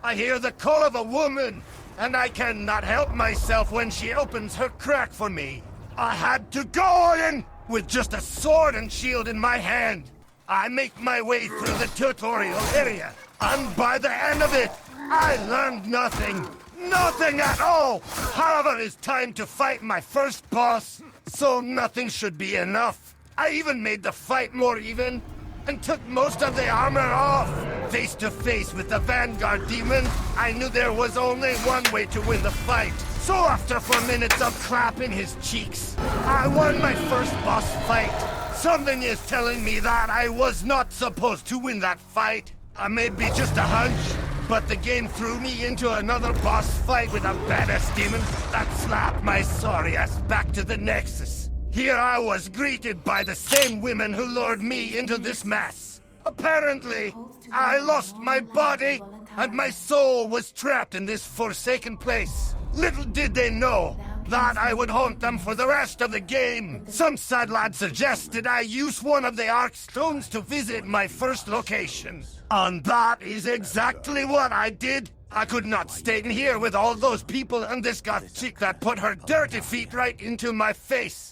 I hear the call of a woman, and I cannot help myself when she opens her crack for me. I had to go in with just a sword and shield in my hand. I make my way through the tutorial area, and by the end of it, I learned nothing. Nothing at all! However, it's time to fight my first boss, so nothing should be enough. I even made the fight more even, and took most of the armor off. Face to face with the Vanguard demon, I knew there was only one way to win the fight. So after 4 minutes of clapping his cheeks, I won my first boss fight. Something is telling me that I was not supposed to win that fight. I may be just a hunch, but the game threw me into another boss fight with a badass demon that slapped my sorry ass back to the Nexus. Here I was greeted by the same women who lured me into this mess. Apparently, I lost my body, and my soul was trapped in this forsaken place. Little did they know that I would haunt them for the rest of the game. Some sad lad suggested I use one of the Arc Stones to visit my first location. And that is exactly what I did. I could not stay in here with all those people and this goth chick that put her dirty feet right into my face.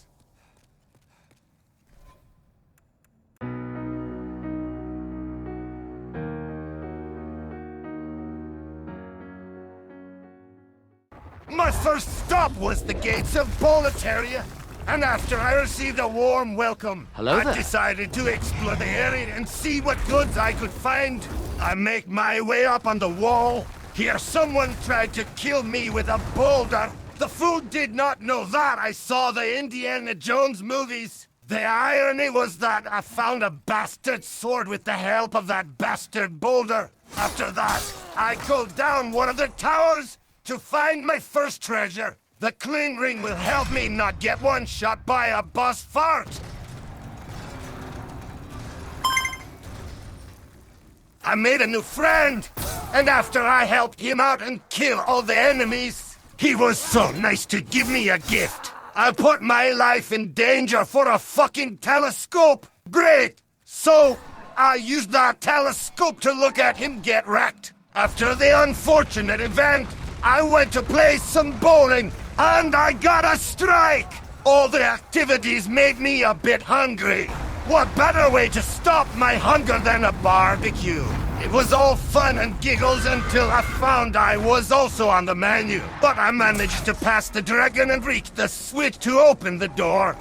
My first stop was the gates of Boletaria, and after I received a warm welcome, I decided to explore the area and see what goods I could find. I make my way up on the wall. Here someone tried to kill me with a boulder. The fool did not know that I saw the Indiana Jones movies. The irony was that I found a bastard sword with the help of that bastard boulder. After that, I called down one of the towers to find my first treasure. The clean ring will help me not get one shot by a boss fart. I made a new friend, and after I helped him out and kill all the enemies, he was so nice to give me a gift. I put my life in danger for a fucking telescope. Great! So, I used that telescope to look at him get wrecked. After the unfortunate event, I went to play some bowling, and I got a strike! All the activities made me a bit hungry. What better way to stop my hunger than a barbecue? It was all fun and giggles until I found I was also on the menu. But I managed to pass the dragon and reach the switch to open the door.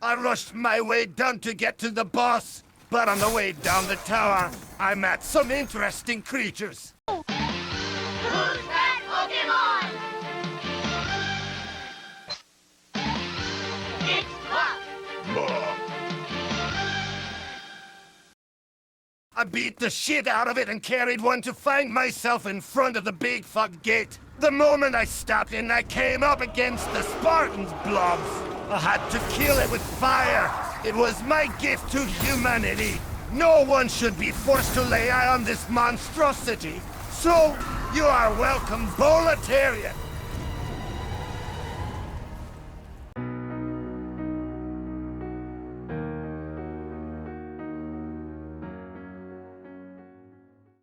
I rushed my way down to get to the boss, but on the way down the tower, I met some interesting creatures. Who's that Pokemon? It's Buck! I beat the shit out of it and carried one to find myself in front of the big fuck gate. The moment I stepped in, I came up against the Spartan's blobs. I had to kill it with fire. It was my gift to humanity. No one should be forced to lay eye on this monstrosity. So, you are welcome, Boletarian.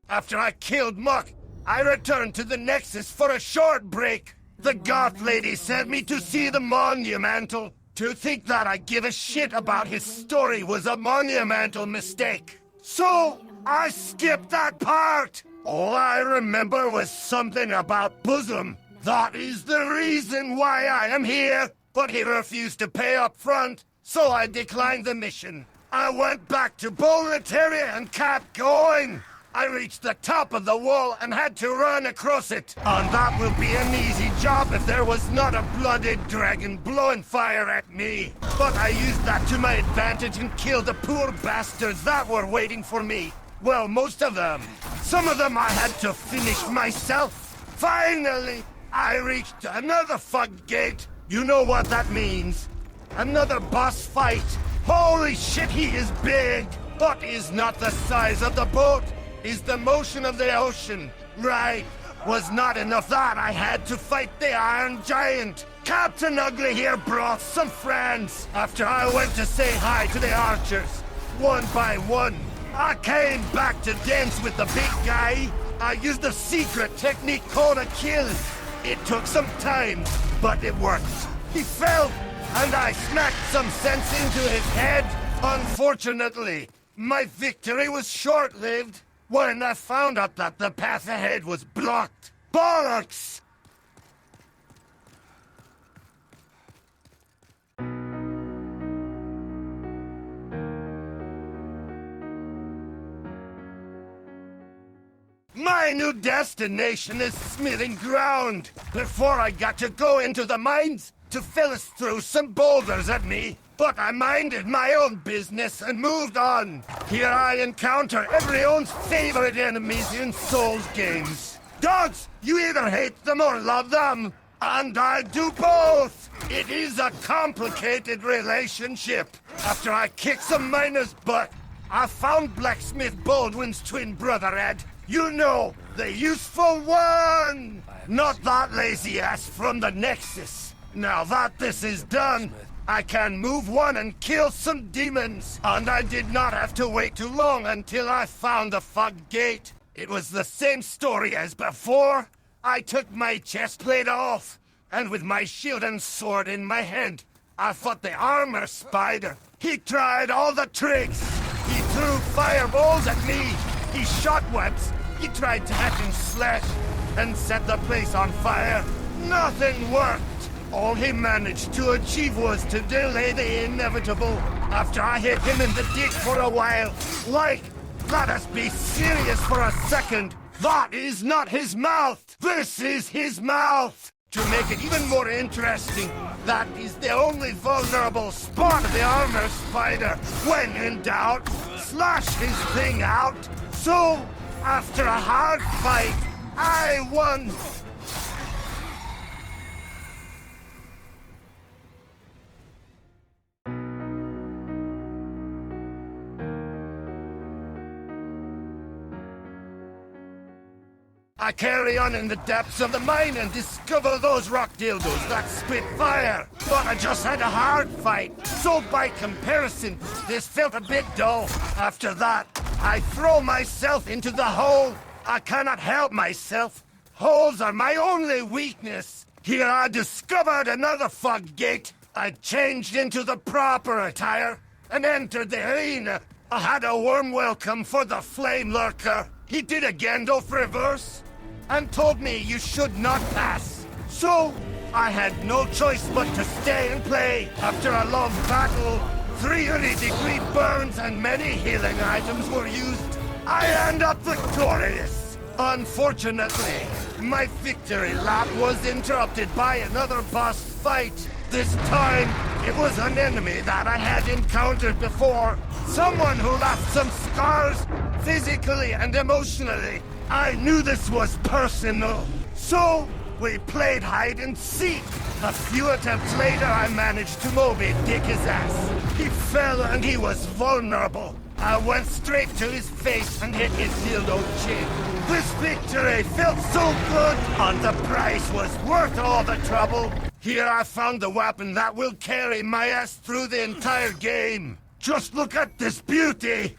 After I killed Muck, I returned to the Nexus for a short break. The goth lady sent me to see the monumental. To think that I give a shit about his story was a monumental mistake. So, I skipped that part. All I remember was something about bosom. That is the reason why I am here. But he refused to pay up front, so I declined the mission. I went back to Boletaria and kept going. I reached the top of the wall and had to run across it. And that will be an easy job if there was not a blooded dragon blowing fire at me. But I used that to my advantage and killed the poor bastards that were waiting for me. Well, most of them. Some of them I had to finish myself. Finally, I reached another fuck gate. You know what that means. Another boss fight. Holy shit, he is big, but is not the size of the boat. is the motion of the ocean. Right. Was not enough that I had to fight the Iron Giant. Captain Ugly here brought some friends after I went to say hi to the archers. One by one, I came back to dance with the big guy. I used a secret technique called a kill. It took some time, but it worked. He fell, and I smacked some sense into his head. Unfortunately, my victory was short-lived when I found out that the path ahead was blocked. Bollocks! My new destination is smithing ground. Before I got to go into the mines, to Phyllis threw some boulders at me. But I minded my own business and moved on. Here I encounter everyone's favorite enemies in Souls games. Dogs, you either hate them or love them. And I do both. It is a complicated relationship. After I kicked some miner's butt, I found Blacksmith Baldwin's twin brother Ed. You know, the useful one! Not that lazy ass from the Nexus. Now that this is done, I can move one and kill some demons. And I did not have to wait too long until I found the fog gate. It was the same story as before. I took my chest plate off, and with my shield and sword in my hand, I fought the armor spider. He tried all the tricks. He threw fireballs at me. He shot webs. He tried to hack and slash and set the place on fire. Nothing worked. All he managed to achieve was to delay the inevitable. After I hit him in the dick for a while. Like, let us be serious for a second. That is not his mouth. This is his mouth. To make it even more interesting, that is the only vulnerable spot of the armor spider. When in doubt, slash his thing out. So, after a hard fight, I won. I carry on in the depths of the mine and discover those rock dildos that spit fire. But I just had a hard fight, so by comparison, this felt a bit dull. After that, I throw myself into the hole. I cannot help myself. Holes are my only weakness. Here I discovered another fog gate. I changed into the proper attire and entered the arena. I had a warm welcome for the Flame Lurker. He did a Gandalf reverse and told me you should not pass. So, I had no choice but to stay and play. After a long battle, 300-degree burns and many healing items were used, I end up victorious. Unfortunately, my victory lap was interrupted by another boss fight. This time, it was an enemy that I had encountered before. Someone who left some scars, physically and emotionally. I knew this was personal. So, we played hide and seek. A few attempts later, I managed to Moby Dick his ass. He fell and he was vulnerable. I went straight to his face and hit his dildo chin. This victory felt so good, and the price was worth all the trouble. Here I found the weapon that will carry my ass through the entire game. Just look at this beauty!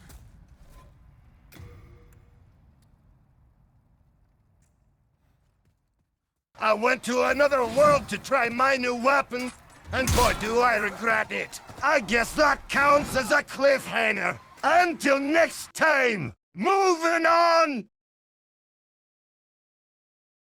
I went to another world to try my new weapon, and boy do I regret it. I guess that counts as a cliffhanger. Until next time, moving on!